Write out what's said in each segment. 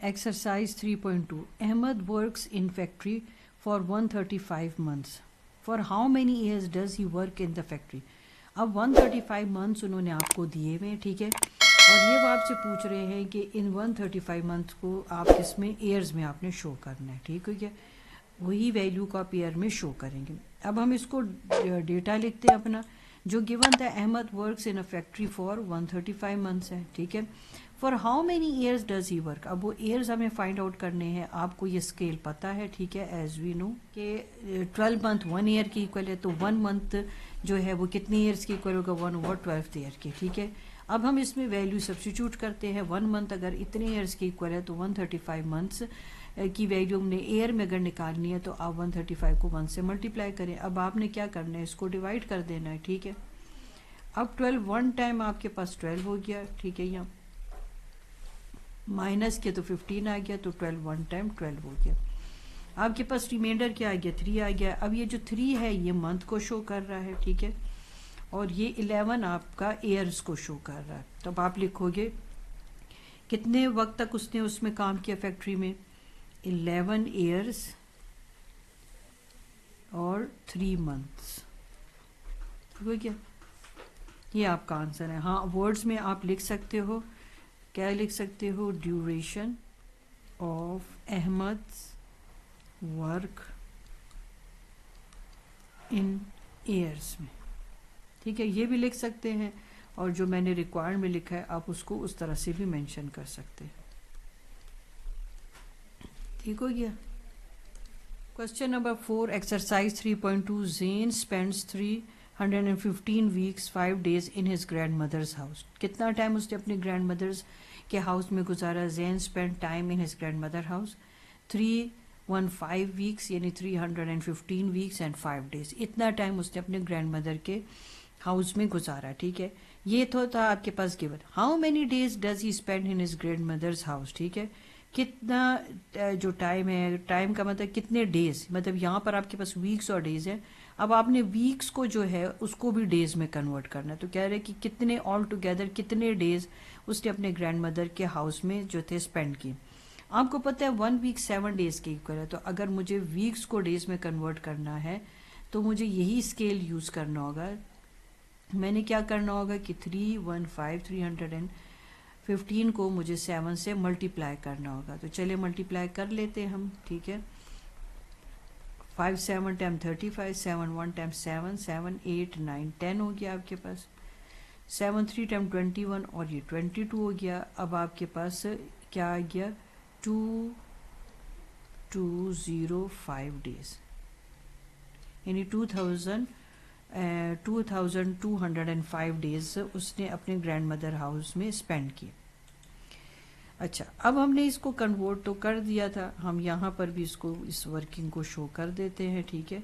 Exercise 3.2. Ahmed works in factory for 135 months. For how many years does he work in the factory? अब 135 months उन्होंने आपको दिए हुए हैं, ठीक है, और ये वो आपसे पूछ रहे हैं कि इन 135 months को आप किस में ईयर्स में आपने शो करना है, ठीक है क्या, वही वैल्यू को आप ईयर में शो करेंगे. अब हम इसको डेटा लिखते हैं अपना जो गिवन था. Ahmed works in a factory for 135 months है, ठीक है. For how many years does he work, अब वो ईयर्स हमें फाइंड आउट करने हैं. आपको ये स्केल पता है, ठीक है, एज वी नो कि 12 month 1 ईयर की इक्वल है, तो 1 month जो है वो कितने ईयर्स की इक्वल होगा, 1/12 ईयर की, ठीक है. अब हम इसमें वैल्यू सब्स्टिट्यूट करते हैं. 1 month अगर इतने ईयर्स की इक्वल है तो 135 months की वैल्यू हमने ईयर में अगर निकालनी है तो आप 135 को 1 से मल्टीप्लाई करें. अब आपने क्या करना है, इसको डिवाइड कर देना है, ठीक है. अब 12 1 टाइम आपके पास 12 हो गया, ठीक है, यहाँ माइनस किया तो 15 आ गया, तो 12 1 टाइम 12 हो गया. आपके पास रिमाइंडर क्या आ गया, 3 आ गया. अब ये जो 3 है ये मंथ को शो कर रहा है, ठीक है, और ये 11 आपका ईयर्स को शो कर रहा है. तो अब आप लिखोगे कितने वक्त तक उसने उसमें काम किया फैक्ट्री में, 11 ईयर्स और 3 months, ठीक है क्या. ये आपका आंसर है. हाँ, वर्ड्स में आप लिख सकते हो, क्या लिख सकते हो, duration of Ahmed's work in years में, ठीक है, ये भी लिख सकते हैं. और जो मैंने रिक्वायर्ड में लिखा है आप उसको उस तरह से भी मेंशन कर सकते हैं. ठीक हो गया. Question number 4, exercise 3.2. Zen spends 315 weeks 5 days in his grandmother's house. कितना टाइम उसने अपनी ग्रैंड मदर्स के हाउस में गुजारा. Zen spend time in his grandmother house 315 weeks यानी 315 weeks and 5 days. इतना टाइम उसने अपने ग्रैंड मदर के हाउस में गुजारा, ठीक है. ये तो था आपके पास given. How many days does he spend in his grandmother's house, ठीक है. कितना जो टाइम है, टाइम का मतलब कितने डेज, मतलब यहाँ पर आपके पास वीक्स और डेज है. अब आपने वीक्स को जो है उसको भी डेज में कन्वर्ट करना है. तो कह रहे हैं कि कितने ऑल टुगेदर कितने डेज उसने अपने ग्रैंड मदर के हाउस में जो थे स्पेंड किए. आपको पता है 1 week 7 days के इक्वल है. तो अगर मुझे वीक्स को डेज में कन्वर्ट करना है तो मुझे यही स्केल यूज़ करना होगा. मैंने क्या करना होगा कि 315 को मुझे 7 से मल्टीप्लाई करना होगा. तो चलिए मल्टीप्लाई कर लेते हैं हम, ठीक है. 5 7 टाइम 35, 7 1 टाइम 7, 7 8 9 10 हो गया आपके पास. 7 3 टाइम 21 और ये 22 हो गया. अब आपके पास क्या आ गया, 2205 डेज यानी 2205 डेज उसने अपने ग्रैंड मदर हाउस में स्पेंड किए. अच्छा, अब हमने इसको कन्वर्ट तो कर दिया था, हम यहाँ पर भी इसको इस वर्किंग को शो कर देते हैं, ठीक है.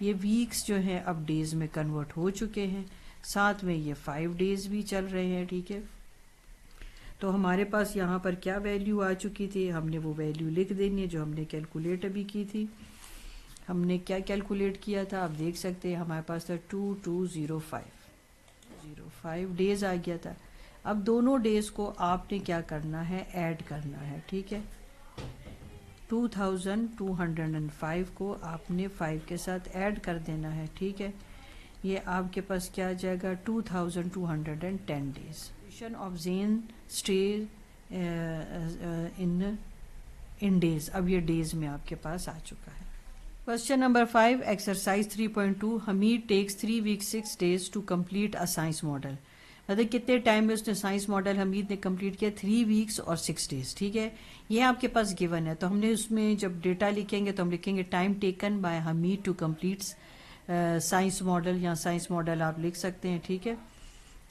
ये वीक्स जो हैं अब डेज में कन्वर्ट हो चुके हैं, साथ में ये 5 days भी चल रहे हैं, ठीक है. तो हमारे पास यहाँ पर क्या वैल्यू आ चुकी थी, हमने वो वैल्यू लिख देनी है जो हमने कैलकुलेट अभी की थी. हमने क्या कैलकुलेट किया था, आप देख सकते हैं हमारे पास था 2205 डेज आ गया था. अब दोनों डेज को आपने क्या करना है, ऐड करना है, ठीक है. 2205 को आपने 5 के साथ ऐड कर देना है, ठीक है. ये आपके पास क्या आ जाएगा, 2210 days. Of Zen stay in days, अब ये डेज में आपके पास आ चुका है. Question number 5, exercise 3.2. Hamid takes 3 weeks 6 days to complete a science model. मतलब कितने टाइम में उसने साइंस मॉडल हमीद ने कंप्लीट किया, 3 weeks और 6 days, ठीक है. ये आपके पास गिवन है. तो हमने उसमें जब डेटा लिखेंगे तो हम लिखेंगे time taken by Hamid to complete science model, या साइंस मॉडल आप लिख सकते हैं, ठीक है.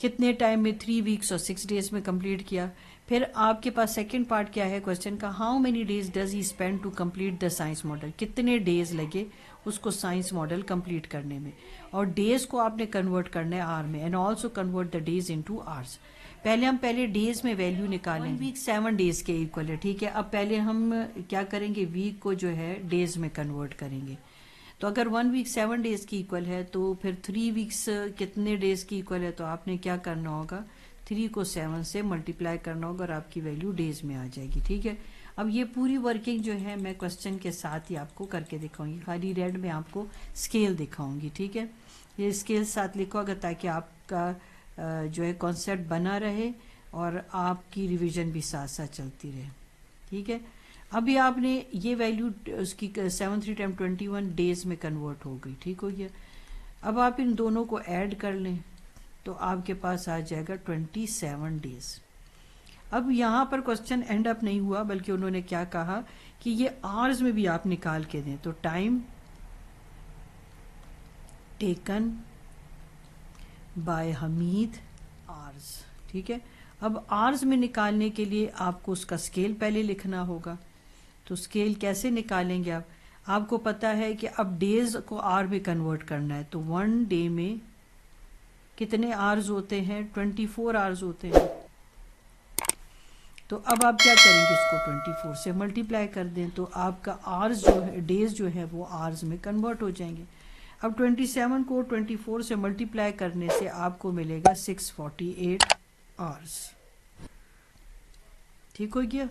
कितने टाइम में, 3 weeks और 6 days में कंप्लीट किया. फिर आपके पास सेकंड पार्ट क्या है क्वेश्चन का, how many days does he spend to complete the science model. कितने डेज लगे उसको साइंस मॉडल कंप्लीट करने में. और डेज को आपने कन्वर्ट करना है आर में, and also convert the days into hours. पहले डेज में वैल्यू निकालें. 1 week 7 days के इक्वल है, ठीक है. अब पहले हम क्या करेंगे, वीक को जो है डेज में कन्वर्ट करेंगे. तो अगर 1 week 7 days की इक्वल है तो फिर 3 weeks कितने डेज की इक्वल है, तो आपने क्या करना होगा, 3 को 7 से मल्टीप्लाई करना होगा और आपकी वैल्यू डेज में आ जाएगी, ठीक है. اب یہ پوری ورکنگ جو ہے میں کوسچن کے ساتھ ہی آپ کو کر کے دکھاؤں گی، خالی ریڈ میں آپ کو اسکیل دکھاؤں گی، ٹھیک ہے؟ یہ اسکیل ساتھ لکھو اگر تاکہ آپ کا جو ہے کانسیپٹ بنا رہے اور آپ کی ریویژن بھی ساتھ ساتھ چلتی رہے، ٹھیک ہے؟ ابھی آپ نے یہ ویلیو اس کی 7 3 ٹائم 21 ڈیز میں کنورٹ ہو گئی، ٹھیک ہو گیا؟ اب آپ ان دونوں کو ایڈ کر لیں تو آپ کے پاس آ جائے گا 27 ڈیز۔ اب یہاں پر کوسچن اینڈ اپ نہیں ہوا، بلکہ انہوں نے کیا کہا کہ یہ آرز میں بھی آپ نکال کے دیں، تو ٹائم ٹیکن بائی حمید آرز، ٹھیک ہے؟ اب آرز میں نکالنے کے لیے آپ کو اس کا اسکیل پہلے لکھنا ہوگا، تو اسکیل کیسے نکالیں گے آپ کو پتا ہے کہ اب ڈیز کو آر میں کنورٹ کرنا ہے، تو 1 ڈے میں کتنے آرز ہوتے ہیں؟ 24 آرز ہوتے ہیں، تو اب آپ کیا کریں گے؟ اس کو 24 سے ملٹیپلائی کر دیں تو آپ کا آرز جو ہے، ڈیز جو ہے وہ آرز میں کنورٹ ہو جائیں گے۔ اب 27 کو 24 سے ملٹیپلائی کرنے سے آپ کو ملے گا 648 آرز، ٹھیک ہو گیا؟